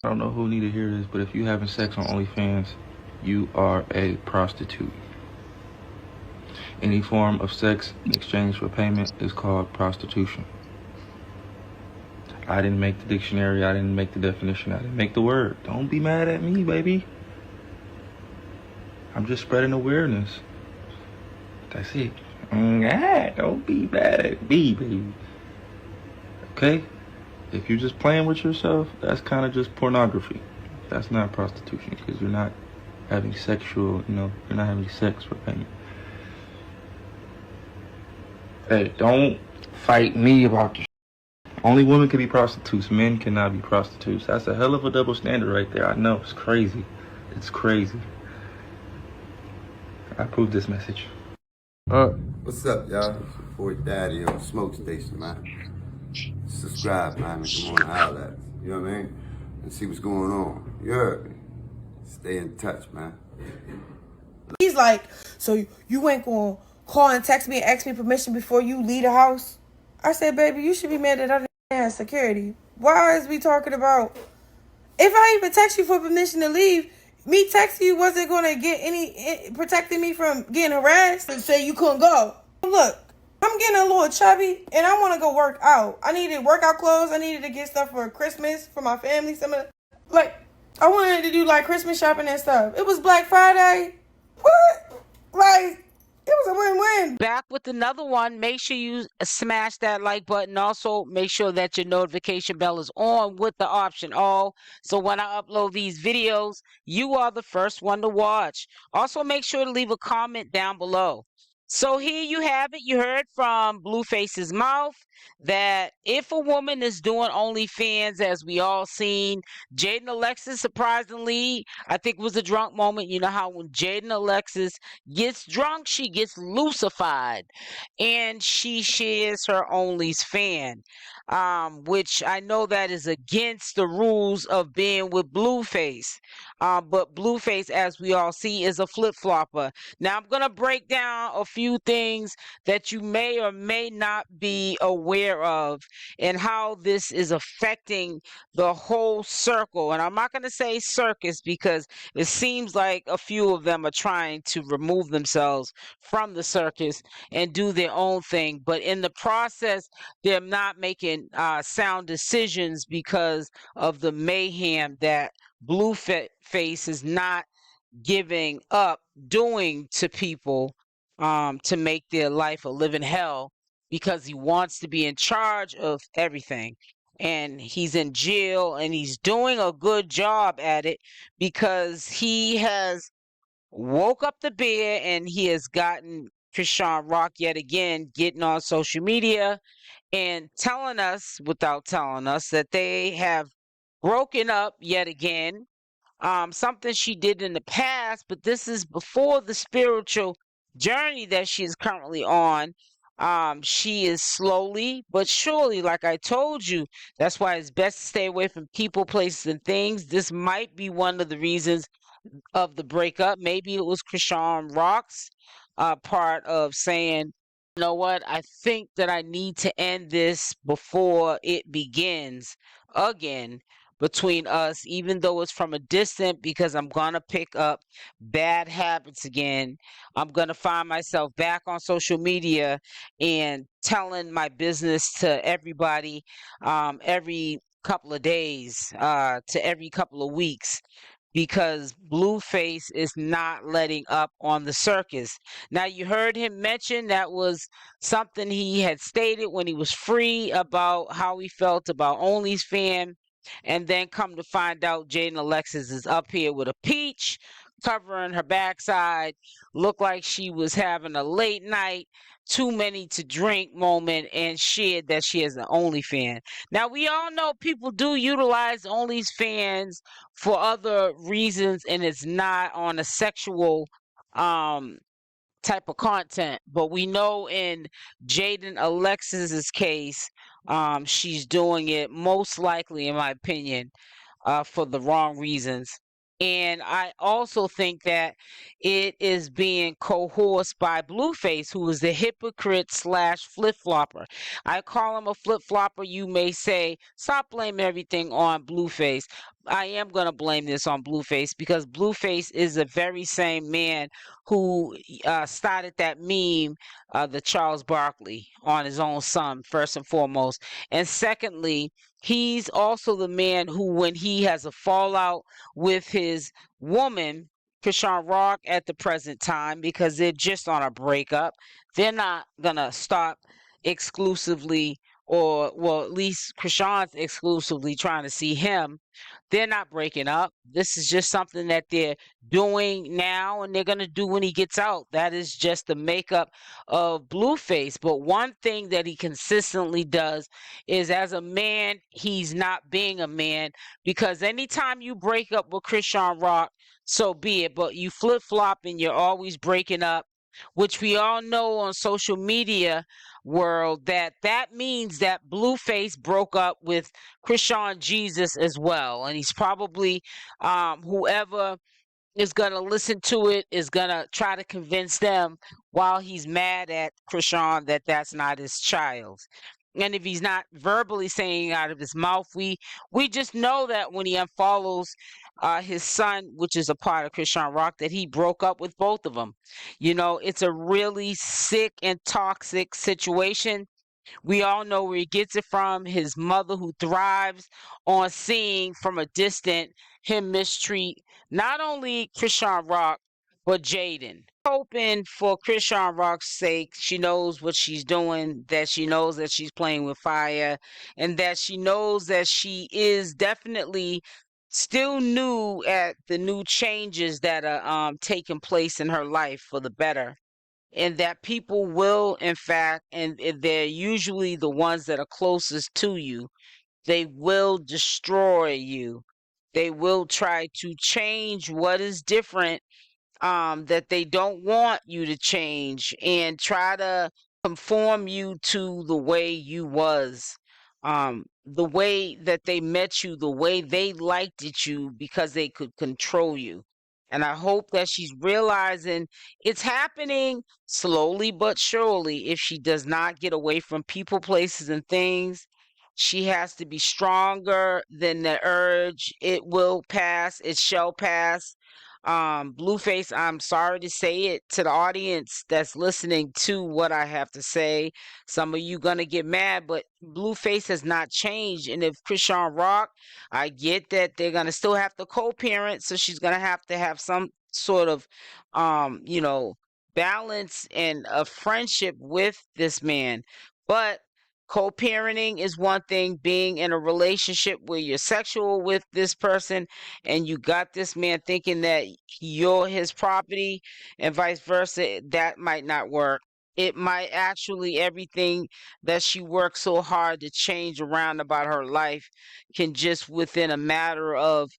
I don't know who need to hear this, but if you having sex on OnlyFans, you are a prostitute. Any form of sex in exchange for payment is called prostitution. I didn't make the dictionary, I didn't make the definition, I didn't make the word. Don't be mad at me, baby. I'm just spreading awareness. That's it. Don't be mad at me, baby. Okay? If you're just playing with yourself, that's kind of just pornography. That's not prostitution, because you're not having sexual, you're not having sex for payment. Hey, don't fight me about this. Only women can be prostitutes. Men cannot be prostitutes. That's a hell of a double standard right there. I know, it's crazy. It's crazy. I approve this message. What's up, y'all? Boy Daddy on Smoke Station, man. Subscribe, man, and come on and holler at us. You know what I mean? And see what's going on. You heard me? Stay in touch, man. He's like, so you ain't gonna call and text me and ask me permission before you leave the house? I said, baby, you should be mad that I didn't have security. Why is we talking about, if I even text you for permission to leave, me texting you wasn't gonna get protecting me from getting harassed and say you couldn't go. Look, I'm getting a little chubby and I want to go work out. I needed workout clothes. I needed to get stuff for Christmas for my family. I wanted to do like Christmas shopping and stuff. It was Black Friday. What? Like, it was a win-win. Back with another one. Make sure you smash that like button. Also, make sure that your notification bell is on with the option all. So when I upload these videos, you are the first one to watch. Also, make sure to leave a comment down below. So here you have it. You heard from Blueface's mouth that if a woman is doing OnlyFans, as we all seen, Jaidyn surprisingly, I think it was a drunk moment. You know how when Jaidyn gets drunk, she gets lucified, and she shares her OnlyFans, which I know that is against the rules of being with Blueface. But Blueface, as we all see, is a flip-flopper. Now, I'm going to break down a few things that you may or may not be aware of and how this is affecting the whole circle. And I'm not going to say circus because it seems like a few of them are trying to remove themselves from the circus and do their own thing. But in the process, they're not making sound decisions because of the mayhem that Blueface is not giving up doing to people to make their life a living hell, because he wants to be in charge of everything. And he's in jail and he's doing a good job at it because he has woke up the bear and he has gotten Chrisean Rock yet again getting on social media and telling us without telling us that they have broken up yet again. Something she did in the past, but this is before the spiritual journey that she is currently on. She is slowly but surely, like I told you, that's why it's best to stay away from people, places, and things. This might be one of the reasons of the breakup. Maybe it was Chrisean Rock's part of saying, you know what, I think that I need to end this before it begins again between us, even though it's from a distance, because I'm going to pick up bad habits again. I'm going to find myself back on social media and telling my business to everybody every couple of days, to every couple of weeks, because Blueface is not letting up on the circus. Now, you heard him mention that was something he had stated when he was free about how he felt about OnlyFans. And then come to find out, Jaidyn is up here with a peach covering her backside. Looked like she was having a late night, too many to drink moment, and shared that she has an OnlyFans. Now, we all know people do utilize OnlyFans for other reasons, and it's not on a sexual type of content. But we know in Jaidyn case, she's doing it most likely, in my opinion, for the wrong reasons. And I also think that it is being coerced by Blueface, who is the hypocrite / flip-flopper. I call him a flip-flopper. You may say, stop blaming everything on Blueface. I am going to blame this on Blueface, because Blueface is the very same man who started that meme, the Charles Barkley, on his own son, first and foremost. And secondly, he's also the man who, when he has a fallout with his woman, Chrisean Rock, at the present time, because they're just on a breakup, they're not going to stop exclusively, or, well, at least Chrisean's exclusively trying to see him. They're not breaking up. This is just something that they're doing now, and they're going to do when he gets out. That is just the makeup of Blueface. But one thing that he consistently does is, as a man, he's not being a man, because anytime you break up with Chrisean Rock, so be it. But you flip-flop and you're always breaking up, which we all know on social media world that means that Blueface broke up with 𝗪𝗓𝗪𝗧𝗖𝗛 as well. And he's probably, whoever is going to listen to it is going to try to convince them, while he's mad at Chrisean, that that's not his child. And if he's not verbally saying out of his mouth, we just know that when he unfollows his son, which is a part of Chrisean Rock, that he broke up with both of them. You know, it's a really sick and toxic situation. We all know where he gets it from. His mother, who thrives on seeing from a distance him mistreat not only Chrisean Rock, but Jaidyn. Hoping for Chrisean Rock's sake, she knows what she's doing, that she knows that she's playing with fire, and that she knows that she is definitely still new at the new changes that are taking place in her life for the better. And that people will, in fact, and they're usually the ones that are closest to you, they will destroy you. They will try to change what is different, that they don't want you to change, and try to conform you to the way you was, the way that they met you, the way they liked it you, because they could control you. And I hope that she's realizing it's happening slowly but surely. If she does not get away from people, places, and things, she has to be stronger than the urge. It will pass. It shall pass. Blueface, I'm sorry to say it to the audience that's listening to what I have to say. Some of you gonna get mad, but Blueface has not changed. And if Chrisean Rock, I get that they're gonna still have to co-parent, so she's gonna have some sort of, you know, balance and a friendship with this man. But co-parenting is one thing. Being in a relationship where you're sexual with this person, and you got this man thinking that you're his property, and vice versa, that might not work. It might actually, everything that she worked so hard to change around about her life can just, within a matter of,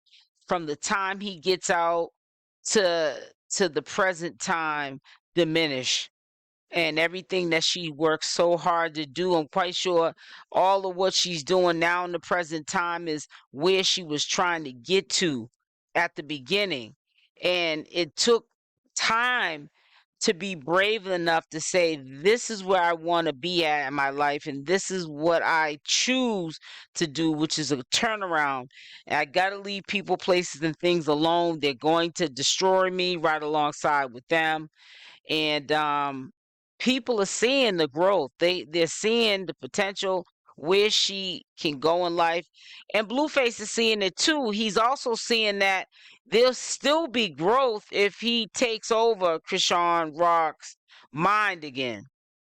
from the time he gets out to the present time, diminish. And everything that she worked so hard to do, I'm quite sure all of what she's doing now in the present time is where she was trying to get to at the beginning. And it took time to be brave enough to say, this is where I want to be at in my life, and this is what I choose to do, which is a turnaround. And I got to leave people, places, and things alone. They're going to destroy me right alongside with them. And people are seeing the growth. They're seeing the potential, where she can go in life. And Blueface is seeing it too. He's also seeing that there'll still be growth if he takes over Chrisean Rock's mind again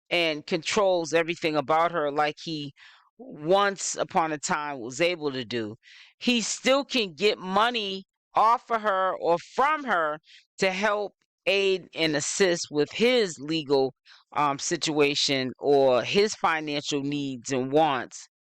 and controls everything about her like he once upon a time was able to do. He still can get money off of her or from her to help aid and assist with his legal situation or his financial needs and wants.